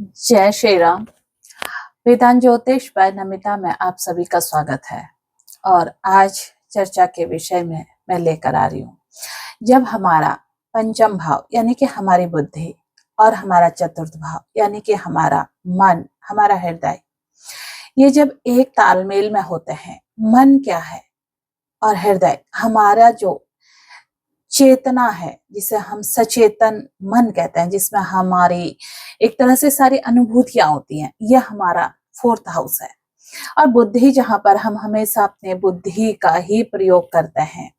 जय श्री राम। वेदांत ज्योतिष बाय नमिता में आप सभी का स्वागत है। और आज चर्चा के विषय में मैं लेकर आ रही हूँ, जब हमारा पंचम भाव यानी कि हमारी बुद्धि और हमारा चतुर्थ भाव यानी कि हमारा मन, हमारा हृदय, ये जब एक तालमेल में होते हैं, मन क्या है और हृदय हमारा जो चेतना है, जिसे हम सचेतन मन कहते हैं, जिसमें हमारी एक तरह से सारी अनुभूतियां होती हैं, यह हमारा फोर्थ हाउस है। और बुद्धि, जहां पर हम हमेशा अपने बुद्धि का ही प्रयोग करते हैं,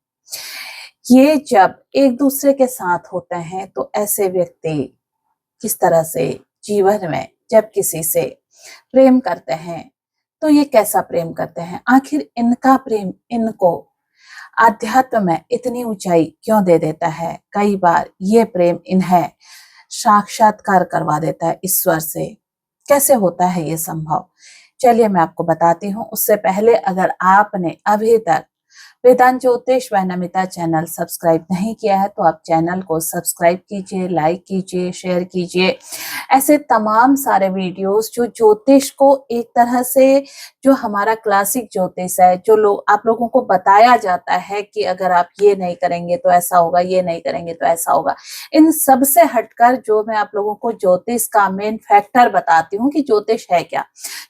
ये जब एक दूसरे के साथ होते हैं तो ऐसे व्यक्ति किस तरह से जीवन में जब किसी से प्रेम करते हैं तो ये कैसा प्रेम करते हैं, आखिर इनका प्रेम इनको आध्यात्म में इतनी ऊंचाई क्यों दे देता है। कई बार ये प्रेम इन्हें साक्षात्कार करवा देता है ईश्वर से। कैसे होता है ये संभव, चलिए मैं आपको बताती हूँ। उससे पहले अगर आपने अभी तक वेदांत ज्योतिष व नमिता चैनल सब्सक्राइब नहीं किया है तो आप चैनल को सब्सक्राइब कीजिए, लाइक कीजिए, शेयर कीजिए। ऐसे तमाम सारे वीडियोस जो ज्योतिष को एक तरह से, जो हमारा क्लासिक ज्योतिष है, जो लोग आप लोगों को बताया जाता है कि अगर आप ये नहीं करेंगे तो ऐसा होगा, ये नहीं करेंगे तो ऐसा होगा, इन सब से हटकर जो मैं आप लोगों को ज्योतिष का मेन फैक्टर बताती हूँ कि ज्योतिष है क्या।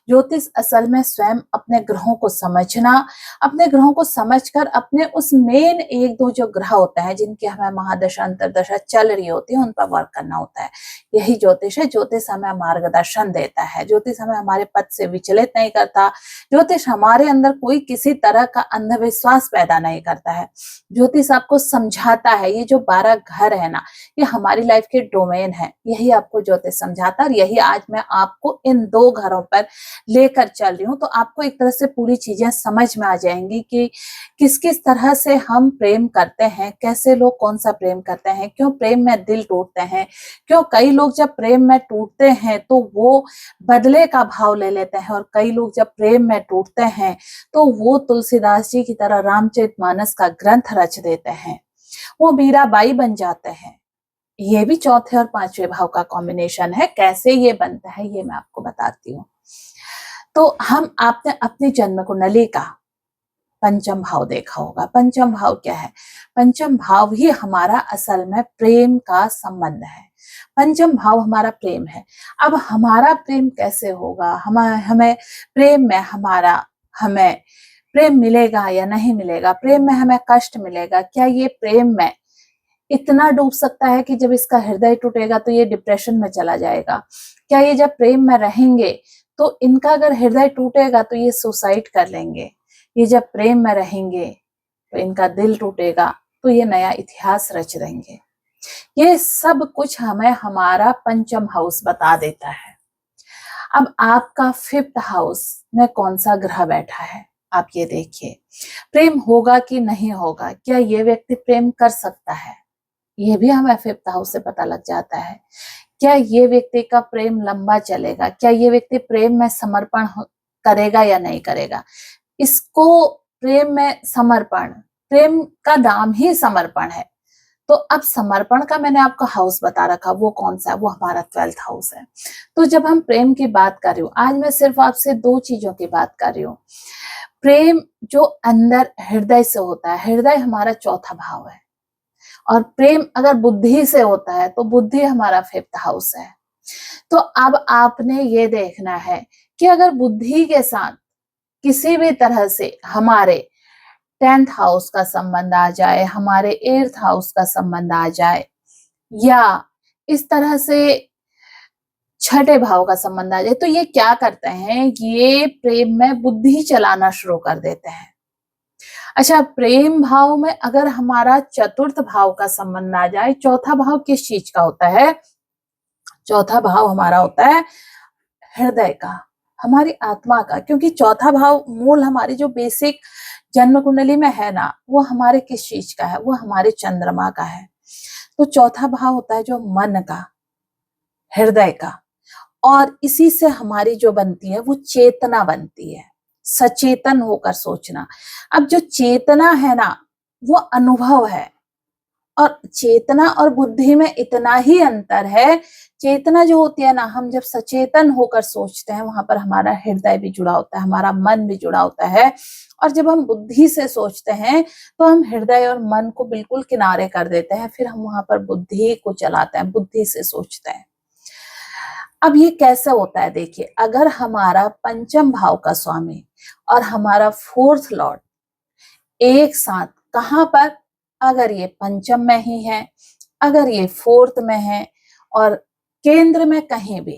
ज्योतिष असल में स्वयं अपने ग्रहों को समझना, अपने ग्रहों को समझकर अपने उस मेन एक दो जो ग्रह होते हैं जिनकी हमें महादशा अंतरदशा चल रही होती है, उन पर वर्क करना होता है। यही ज्योतिष है। ज्योतिष हमें मार्गदर्शन देता है, ज्योतिष हमें हमारे पथ से विचलित नहीं करता, ज्योतिष हमारे अंदर कोई किसी तरह का अंधविश्वास पैदा नहीं करता है। ज्योतिष आपको समझाता है, ये जो 12 घर है ना, ये हमारी लाइफ के डोमेन है, यही आपको ज्योतिष समझाता है। और यही आज मैं आपको इन 2 घरों पर लेकर चल रही हूँ, तो आपको एक तरह से पूरी चीजें समझ में आ जाएंगी कि किस किस तरह से हम प्रेम करते हैं, कैसे लोग कौन सा प्रेम करते हैं, क्यों प्रेम में दिल टूटते हैं, क्यों कई लोग जब प्रेम में टूटते हैं तो वो बदले का भाव ले लेते हैं, और कई लोग जब प्रेम में टूटते हैं तो वो तुलसीदास जी की तरह रामचरितमानस का ग्रंथ रच देते हैं, वो मीराबाई बन जाते हैं। ये भी चौथे और 5वें भाव का कॉम्बिनेशन है। कैसे ये बनता है ये मैं आपको बताती हूँ। तो आपने अपनी जन्म कुंडली का पंचम भाव देखा होगा। पंचम भाव क्या है? पंचम भाव ही हमारा असल में प्रेम का संबंध है। पंचम भाव हमारा प्रेम है। अब हमारा प्रेम कैसे होगा, हमें प्रेम में हमें प्रेम मिलेगा या नहीं मिलेगा, प्रेम में हमें कष्ट मिलेगा, क्या ये प्रेम में इतना डूब सकता है कि जब इसका हृदय टूटेगा तो ये डिप्रेशन में चला जाएगा, क्या ये जब प्रेम में रहेंगे तो इनका अगर हृदय टूटेगा तो ये सुसाइड कर लेंगे, ये जब प्रेम में रहेंगे तो इनका दिल टूटेगा तो ये नया इतिहास रच देंगे। ये सब कुछ हमें हमारा पंचम हाउस बता देता है। अब आपका 5th हाउस में कौन सा ग्रह बैठा है, आप ये देखिए। प्रेम होगा कि नहीं होगा, क्या ये व्यक्ति प्रेम कर सकता है, ये भी हमें 5th हाउस से पता लग जाता है। क्या ये व्यक्ति का प्रेम लंबा चलेगा, क्या ये व्यक्ति प्रेम में समर्पण करेगा या नहीं करेगा। इसको प्रेम में समर्पण, प्रेम का नाम ही समर्पण है। तो अब समर्पण का मैंने आपको हाउस बता रखा, वो कौन सा है, वो हमारा 12th हाउस है। तो जब हम प्रेम की बात कर रही हूँ, आज मैं सिर्फ आपसे 2 चीजों की बात कर रही हूँ। प्रेम जो अंदर हृदय से होता है, हृदय हमारा चौथा भाव है, और प्रेम अगर बुद्धि से होता है तो बुद्धि हमारा 5th हाउस है। तो अब आपने ये देखना है कि अगर बुद्धि के साथ किसी भी तरह से हमारे 10th हाउस का संबंध आ जाए, हमारे 8th हाउस का संबंध आ जाए, या इस तरह से 6ठे भाव का संबंध आ जाए, तो ये क्या करते हैं, ये प्रेम में बुद्धि चलाना शुरू कर देते हैं। अच्छा, प्रेम भाव में अगर हमारा 4th भाव का संबंध आ जाए, चौथा भाव किस चीज का होता है, चौथा भाव हमारा होता है हृदय का, हमारी आत्मा का, क्योंकि चौथा भाव मूल हमारी जो बेसिक जन्म कुंडली में है ना, वो हमारे किस चीज का है, वो हमारे चंद्रमा का है। तो चौथा भाव होता है जो मन का, हृदय का, और इसी से हमारी जो बनती है वो चेतना बनती है, सचेतन होकर सोचना। अब जो चेतना है ना, वो अनुभव है, और चेतना और बुद्धि में इतना ही अंतर है। चेतना जो होती है ना, हम जब सचेतन होकर सोचते हैं, वहां पर हमारा हृदय भी जुड़ा होता है, हमारा मन भी जुड़ा होता है। और जब हम बुद्धि से सोचते हैं तो हम हृदय और मन को बिल्कुल किनारे कर देते हैं, फिर हम वहां पर बुद्धि को चलाते हैं, बुद्धि से सोचते हैं। अब ये कैसे होता है, देखिए, अगर हमारा पंचम भाव का स्वामी और हमारा फोर्थ लॉर्ड एक साथ कहां पर, अगर ये पंचम में ही है, अगर ये फोर्थ में है, और केंद्र में कहीं भी,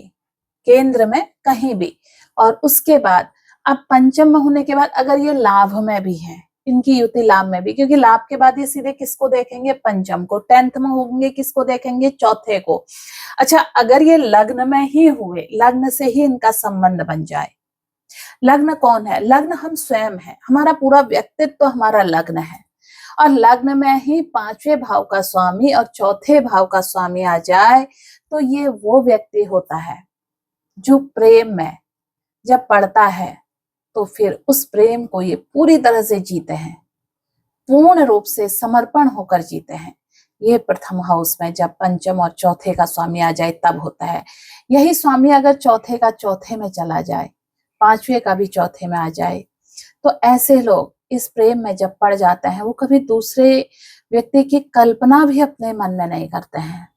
केंद्र में कहीं भी, और उसके बाद अब पंचम में होने के बाद अगर ये लाभ में भी है, इनकी युति लाभ में भी, क्योंकि लाभ के बाद ये सीधे किसको देखेंगे, पंचम को। 10th में होंगे किसको देखेंगे, चौथे को। अच्छा, अगर ये लग्न में ही हुए, लग्न से ही इनका संबंध बन जाए। लग्न कौन है, लग्न हम स्वयं है, हमारा पूरा व्यक्तित्व तो हमारा लग्न है। और लग्न में ही 5वें भाव का स्वामी और चौथे भाव का स्वामी आ जाए तो ये वो व्यक्ति होता है जो प्रेम में जब पड़ता है तो फिर उस प्रेम को ये पूरी तरह से जीते हैं, पूर्ण रूप से समर्पण होकर जीते हैं। ये प्रथम हाउस में जब पंचम और चौथे का स्वामी आ जाए तब होता है। यही स्वामी अगर चौथे का चौथे में चला जाए, 5वें का भी चौथे में आ जाए, तो ऐसे लोग इस प्रेम में जब पड़ जाते हैं वो कभी दूसरे व्यक्ति की कल्पना भी अपने मन में नहीं करते हैं।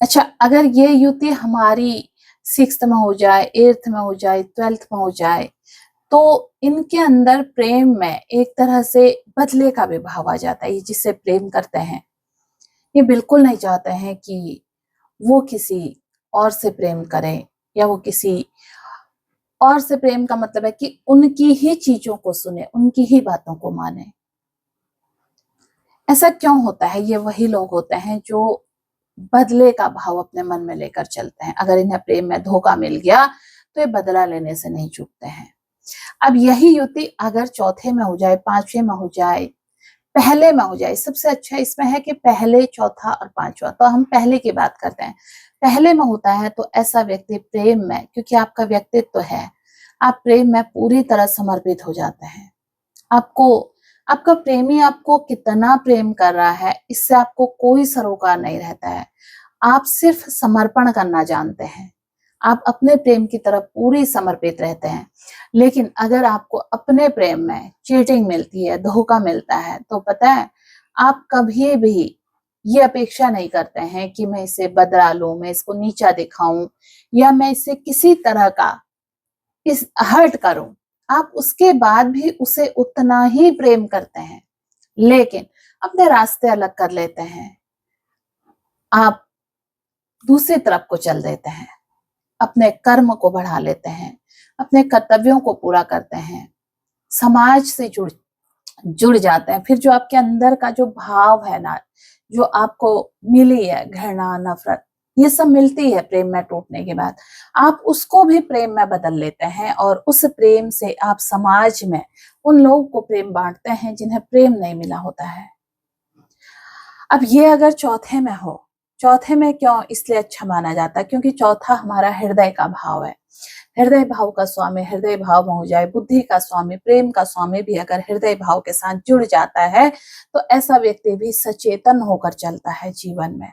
अच्छा, अगर ये युति हमारी 6th में हो जाए, 8th में हो जाए, 12th में हो जाए, तो इनके अंदर प्रेम में एक तरह से बदले का भी भाव आ जाता है। ये जिससे प्रेम करते हैं ये बिल्कुल नहीं चाहते हैं कि वो किसी और से प्रेम करें, या वो किसी और से प्रेम का मतलब है कि उनकी ही चीजों को सुने, उनकी ही बातों को माने। ऐसा क्यों होता है, ये वही लोग होते हैं जो बदले का भाव अपने मन में लेकर चलते हैं। अगर इन्हें प्रेम में धोखा मिल गया तो ये बदला लेने से नहीं चूकते हैं। अब यही युति अगर चौथे में हो जाए, 5वें में हो जाए, पहले में हो जाए, सबसे अच्छा इसमें है कि पहले, चौथा और 5वां, तो हम पहले की बात करते हैं। पहले में होता है तो ऐसा व्यक्ति प्रेम में, क्योंकि आपका व्यक्तित्व तो है, आप प्रेम में पूरी तरह समर्पित हो जाते हैं। आपको, आपका प्रेमी आपको कितना प्रेम कर रहा है इससे आपको कोई सरोकार नहीं रहता है। आप सिर्फ समर्पण करना जानते हैं, आप अपने प्रेम की तरफ पूरी समर्पित रहते हैं। लेकिन अगर आपको अपने प्रेम में चीटिंग मिलती है, धोखा मिलता है, तो पता है आप कभी भी ये अपेक्षा नहीं करते हैं कि मैं इसे बदला लूं, मैं इसको नीचा दिखाऊं, या मैं इसे किसी तरह का इस हर्ट करूं। आप उसके बाद भी उसे उतना ही प्रेम करते हैं, लेकिन अपने रास्ते अलग कर लेते हैं। आप दूसरी तरफ को चल देते हैं, अपने कर्म को बढ़ा लेते हैं, अपने कर्तव्यों को पूरा करते हैं, समाज से जुड़ जाते हैं। फिर जो आपके अंदर का जो भाव है ना, जो आपको मिली है, घृणा, नफरत, ये सब मिलती है प्रेम में टूटने के बाद, आप उसको भी प्रेम में बदल लेते हैं और उस प्रेम से आप समाज में उन लोगों को प्रेम बांटते हैं जिन्हें प्रेम नहीं मिला होता है। अब ये अगर चौथे में हो, चौथे में क्यों इसलिए अच्छा माना जाता है क्योंकि चौथा हमारा हृदय का भाव है। हृदय भाव का स्वामी हृदय भाव में हो जाए, बुद्धि का स्वामी, प्रेम का स्वामी भी अगर हृदय भाव के साथ जुड़ जाता है तो ऐसा व्यक्ति भी सचेतन होकर चलता है जीवन में।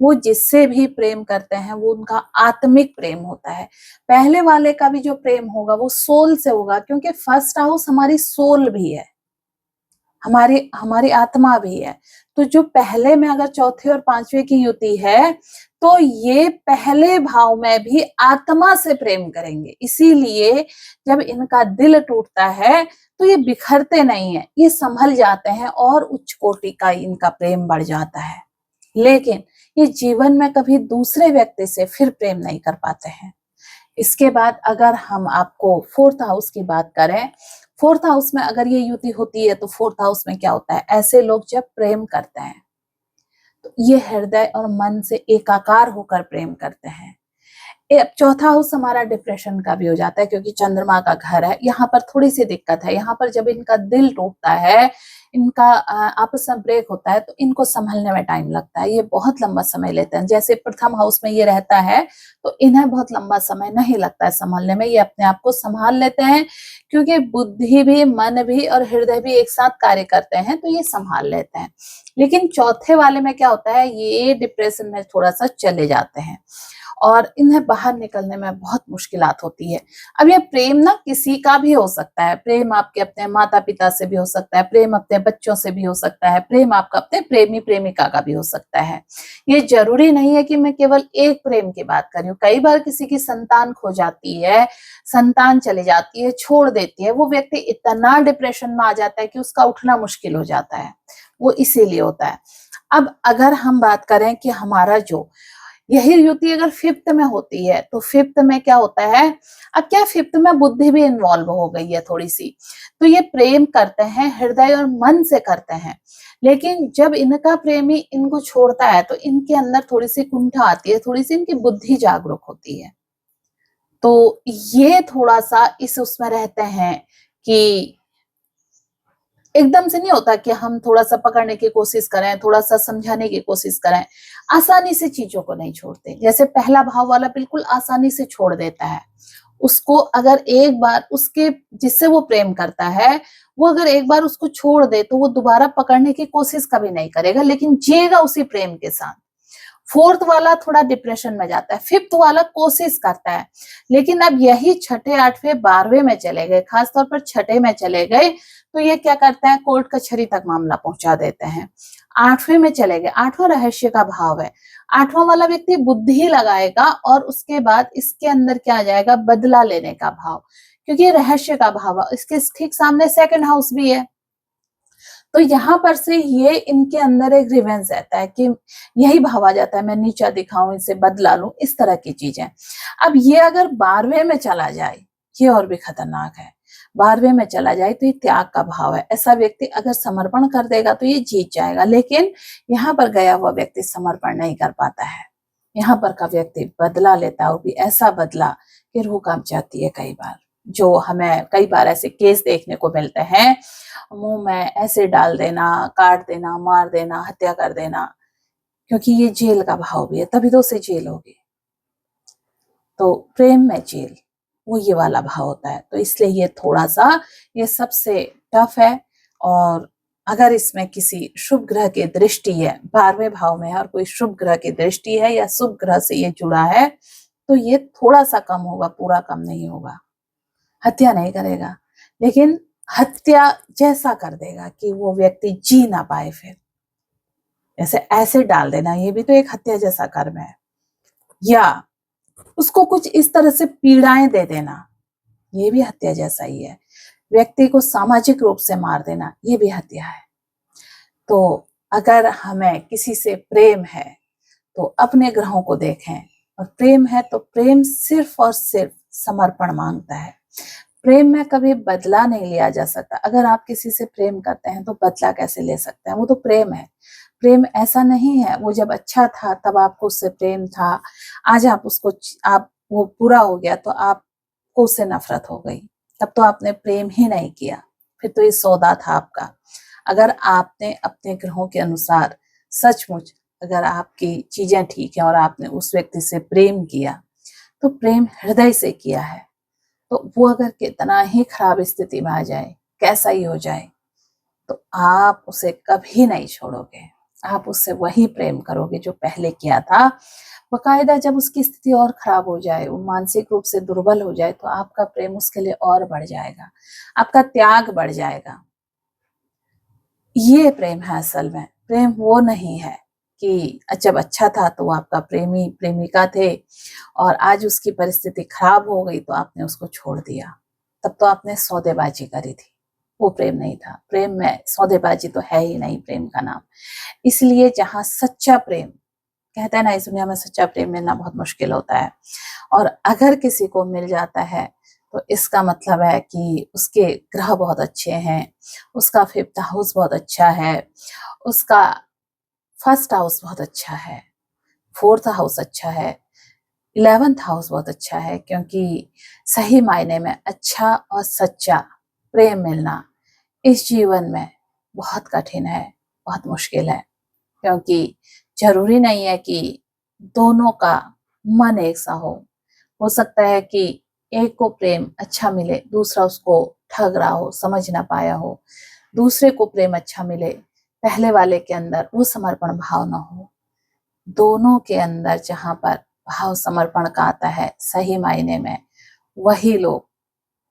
वो जिससे भी प्रेम करते हैं वो उनका आत्मिक प्रेम होता है। पहले वाले का भी जो प्रेम होगा वो सोल से होगा, क्योंकि फर्स्ट हाउस हमारी सोल भी है, हमारी हमारी आत्मा भी है। तो जो पहले में अगर चौथे और 5वें की युति है तो ये पहले भाव में भी आत्मा से प्रेम करेंगे। इसीलिए जब इनका दिल टूटता है तो ये बिखरते नहीं है, ये संभल जाते हैं और उच्च कोटि का इनका प्रेम बढ़ जाता है। लेकिन ये जीवन में कभी दूसरे व्यक्ति से फिर प्रेम नहीं कर पाते हैं। इसके बाद अगर हम आपको 4th हाउस की बात करें, 4th हाउस में अगर ये युति होती है तो 4th हाउस में क्या होता है, ऐसे लोग जब प्रेम करते हैं तो ये हृदय और मन से एकाकार होकर प्रेम करते हैं। चौथा हाउस हमारा डिप्रेशन का भी हो जाता है क्योंकि चंद्रमा का घर है। यहाँ पर थोड़ी सी दिक्कत है, यहाँ पर जब इनका दिल टूटता है इनका आपस में ब्रेक होता है तो इनको संभलने में टाइम लगता है, ये बहुत लंबा समय लेते हैं। जैसे प्रथम हाउस में ये रहता है तो इन्हें बहुत लंबा समय नहीं लगता है संभलने में, ये अपने आप को संभाल लेते हैं क्योंकि बुद्धि भी, मन भी और हृदय भी एक साथ कार्य करते हैं तो ये संभाल लेते हैं। लेकिन चौथे वाले में क्या होता है, ये डिप्रेशन में थोड़ा सा चले जाते हैं और इन्हें बाहर निकलने में बहुत मुश्किलात होती है। अब ये प्रेम ना किसी का भी हो सकता है, प्रेम आपके अपने माता पिता से भी हो सकता है, प्रेम अपने बच्चों से भी हो सकता है, प्रेम आपका अपने प्रेमी प्रेमिका का भी हो सकता है। ये जरूरी नहीं है कि मैं केवल एक प्रेम की बात कर रही हूँ। कई बार किसी की संतान खो जाती है, संतान चली जाती है, छोड़ देती है, वो व्यक्ति इतना डिप्रेशन में आ जाता है कि उसका उठना मुश्किल हो जाता है, वो इसीलिए होता है। अब अगर हम बात करें कि हमारा जो यही युति अगर फिफ्थ में होती है तो फिफ्थ में क्या होता है, अब क्या फिफ्थ में बुद्धि भी इन्वॉल्व हो गई है थोड़ी सी, तो ये प्रेम करते हैं हृदय और मन से करते हैं, लेकिन जब इनका प्रेमी इनको छोड़ता है तो इनके अंदर थोड़ी सी कुंठा आती है, थोड़ी सी इनकी बुद्धि जागरूक होती है। तो ये थोड़ा सा इस उसमें रहते हैं कि एकदम से नहीं होता कि हम थोड़ा सा पकड़ने की कोशिश करें, थोड़ा सा समझाने की कोशिश करें, आसानी से चीजों को नहीं छोड़ते। जैसे पहला भाव वाला बिल्कुल आसानी से छोड़ देता है, उसको अगर एक बार उसके जिससे वो प्रेम करता है, वो अगर एक बार उसको छोड़ दे तो वो दोबारा पकड़ने की कोशिश कभी नहीं करेगा, लेकिन जिएगा उसी प्रेम के साथ। फोर्थ वाला थोड़ा डिप्रेशन में जाता है, फिफ्थ वाला कोशिश करता है, लेकिन अब यही छठे, आठवें, 12वें में चले गए, खासतौर पर छठे में चले गए तो ये क्या करता है, कोर्ट कचहरी तक मामला पहुंचा देते हैं। 8वें में चले गए, 8वां रहस्य का भाव है, 8वां वाला व्यक्ति बुद्धि लगाएगा और उसके बाद इसके अंदर क्या आ जाएगा, बदला लेने का भाव, क्योंकि रहस्य का भाव है, इसके ठीक सामने सेकंड हाउस भी है। तो यहाँ पर से ये इनके अंदर एक रिवेंज रहता है कि यही भाव आ जाता है, मैं नीचा दिखाऊं, इसे बदला लूं, इस तरह की चीजें। अब ये अगर 12वें में चला जाए, ये और भी खतरनाक है। 12वें में चला जाए तो ये त्याग का भाव है, ऐसा व्यक्ति अगर समर्पण कर देगा तो ये जीत जाएगा, लेकिन यहाँ पर गया हुआ व्यक्ति समर्पण नहीं कर पाता है। यहाँ पर का व्यक्ति बदला लेता है, वो भी ऐसा बदला कि रूह कांप जाती है कई बार, जो हमें कई बार ऐसे केस देखने को मिलते हैं, मुंह में ऐसे डाल देना, काट देना, मार देना, हत्या कर देना, क्योंकि ये जेल का भाव भी है, तभी तो उसे जेल होगी। तो प्रेम में जेल, वो ये वाला भाव होता है, तो इसलिए ये थोड़ा सा ये सबसे टफ है। और अगर इसमें किसी शुभ ग्रह की दृष्टि है, 12वें भाव में है और कोई शुभ ग्रह की दृष्टि है या शुभ ग्रह से ये जुड़ा है, तो ये थोड़ा सा कम होगा, पूरा कम नहीं होगा। हत्या नहीं करेगा, लेकिन हत्या जैसा कर देगा कि वो व्यक्ति जी ना पाए, फिर जैसे ऐसे डाल देना, ये भी तो एक हत्या जैसा कर्म है, या उसको कुछ इस तरह से पीड़ाएं दे देना, ये भी हत्या जैसा ही है। व्यक्ति को सामाजिक रूप से मार देना, ये भी हत्या है। तो अगर हमें किसी से प्रेम है तो अपने ग्रहों को देखें, और प्रेम है तो प्रेम सिर्फ और सिर्फ समर्पण मांगता है। प्रेम में कभी बदला नहीं लिया जा सकता। अगर आप किसी से प्रेम करते हैं तो बदला कैसे ले सकते हैं, वो तो प्रेम है। प्रेम ऐसा नहीं है वो जब अच्छा था तब आपको उससे प्रेम था, आज आप उसको आप वो पूरा हो गया तो आपको उससे नफरत हो गई, तब तो आपने प्रेम ही नहीं किया, फिर तो ये सौदा था आपका। अगर आपने अपने ग्रहों के अनुसार सचमुच अगर आपकी चीजें ठीक है और आपने उस व्यक्ति से प्रेम किया तो प्रेम हृदय से किया है, तो वो अगर कितना ही खराब स्थिति में आ जाए, कैसा ही हो जाए, तो आप उसे कभी नहीं छोड़ोगे, आप उससे वही प्रेम करोगे जो पहले किया था। बकायदा जब उसकी स्थिति और खराब हो जाए, वो मानसिक रूप से दुर्बल हो जाए, तो आपका प्रेम उसके लिए और बढ़ जाएगा, आपका त्याग बढ़ जाएगा। ये प्रेम है असल में। प्रेम वो नहीं है कि जब अच्छा था तो वो आपका प्रेमी प्रेमिका थे और आज उसकी परिस्थिति खराब हो गई तो आपने उसको छोड़ दिया, तब तो आपने सौदेबाजी करी थी, वो प्रेम नहीं था। प्रेम में सौदेबाजी तो है ही नहीं प्रेम का नाम। इसलिए जहां सच्चा प्रेम, कहते हैं ना इस दुनिया में सच्चा प्रेम मिलना बहुत मुश्किल होता है, और अगर किसी को मिल जाता है तो इसका मतलब है कि उसके ग्रह बहुत अच्छे हैं, उसका फिफ्थ हाउस बहुत अच्छा है, उसका फर्स्ट हाउस बहुत अच्छा है, फोर्थ हाउस अच्छा है, 11th हाउस बहुत अच्छा है, क्योंकि सही मायने में अच्छा और सच्चा प्रेम मिलना इस जीवन में बहुत कठिन है, बहुत मुश्किल है, क्योंकि जरूरी नहीं है कि दोनों का मन एक सा हो सकता है कि एक को प्रेम अच्छा मिले, दूसरा उसको ठग रहा हो, समझ ना पाया हो। दूसरे को प्रेम अच्छा मिले, पहले वाले के अंदर वो समर्पण भाव ना हो। दोनों के अंदर जहां पर भाव समर्पण का आता है सही मायने में, वही लोग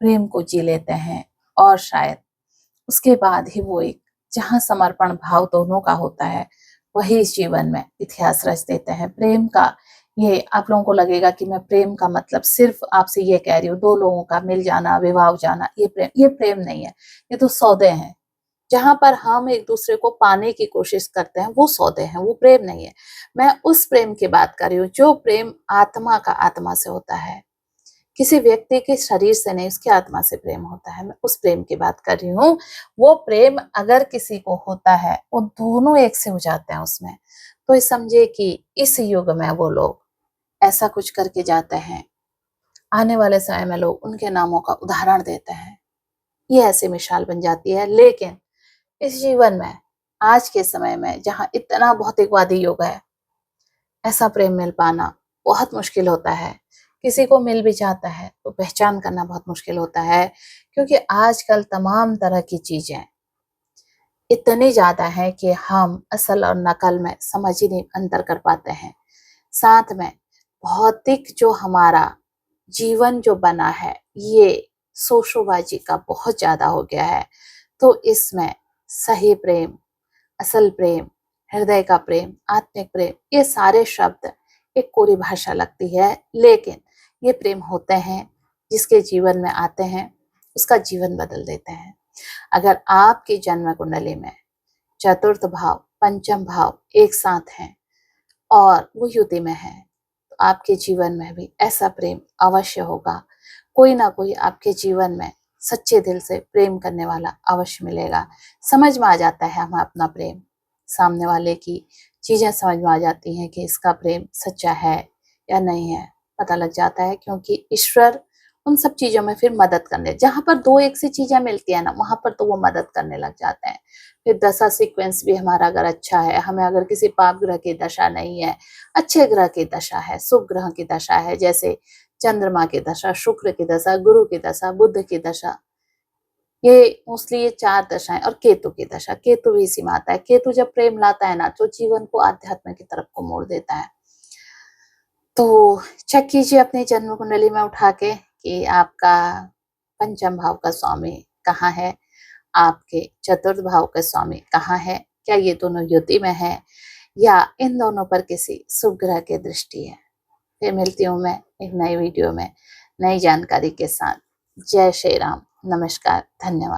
प्रेम को जी लेते हैं। और शायद उसके बाद ही वो एक जहां समर्पण भाव दोनों का होता है, वही इस जीवन में इतिहास रच देते हैं। प्रेम का ये आप लोगों को लगेगा कि मैं प्रेम का मतलब सिर्फ आपसे ये कह रही हूँ, दो लोगों का मिल जाना, विवाह हो जाना, ये प्रेम नहीं है। ये तो सौदे हैं। जहां पर हम एक दूसरे को पाने की कोशिश करते हैं, वो सौदे हैं, वो प्रेम नहीं है। मैं उस प्रेम की बात कर रही हूँ जो प्रेम आत्मा का आत्मा से होता है, किसी व्यक्ति के शरीर से नहीं, उसकी आत्मा से प्रेम होता है। मैं उस प्रेम की बात कर रही हूँ। वो प्रेम अगर किसी को होता है, वो दोनों एक से हो जाते हैं उसमें। तो ये समझे कि इस युग में वो लोग ऐसा कुछ करके जाते हैं, आने वाले समय में लोग उनके नामों का उदाहरण देते हैं। ये ऐसी मिसाल बन जाती है। लेकिन इस जीवन में, आज के समय में जहाँ इतना भौतिकवादी युग है, ऐसा प्रेम मिल पाना बहुत मुश्किल होता है। किसी को मिल भी जाता है तो पहचान करना बहुत मुश्किल होता है, क्योंकि आजकल तमाम तरह की चीजें इतनी ज्यादा है कि हम असल और नकल में समझ ही नहीं अंतर कर पाते हैं। साथ में भौतिक जो हमारा जीवन जो बना है, ये शोशोबाजी का बहुत ज्यादा हो गया है। तो इसमें सही प्रेम, असल प्रेम, हृदय का प्रेम, आत्मिक प्रेम, ये सारे शब्द एक कोरी भाषा लगती है। लेकिन ये प्रेम होते हैं, जिसके जीवन में आते हैं उसका जीवन बदल देते हैं। अगर आपकी जन्म कुंडली में चतुर्थ भाव, पंचम भाव एक साथ हैं और वो युति में है, तो आपके जीवन में भी ऐसा प्रेम अवश्य होगा। कोई ना कोई आपके जीवन में सच्चे दिल से प्रेम करने वाला अवश्य मिलेगा। समझ में आ जाता है हमें अपना प्रेम, सामने वाले की चीजें समझ में आ जाती हैं कि इसका प्रेम सच्चा है या नहीं है, पता लग जाता है। क्योंकि ईश्वर उन सब चीजों में फिर मदद करने, जहां पर दो एक सी चीजें मिलती है ना, वहां पर तो वो मदद करने लग जाते हैं। फिर दशा सीक्वेंस भी हमारा अगर अच्छा है, हमें अगर किसी पाप ग्रह की दशा नहीं है, अच्छे ग्रह की दशा है, शुभ ग्रह की दशा है, जैसे चंद्रमा की दशा, शुक्र की दशा, गुरु की दशा, बुध की दशा, ये मोस्टली ये चार दशाएं, और केतु की दशा, केतु भी इसी में आता है। केतु जब प्रेम लाता है ना, तो जीवन को आध्यात्म की तरफ को मोड़ देता है। तो चेक कीजिए अपनी जन्म कुंडली में उठा के कि आपका पंचम भाव का स्वामी कहाँ है, आपके चतुर्थ भाव का स्वामी कहाँ है, क्या ये दोनों युति में है या इन दोनों पर किसी शुभ ग्रह की दृष्टि है। फिर मिलती हूँ मैं एक नई वीडियो में नई जानकारी के साथ। जय श्री राम, नमस्कार, धन्यवाद।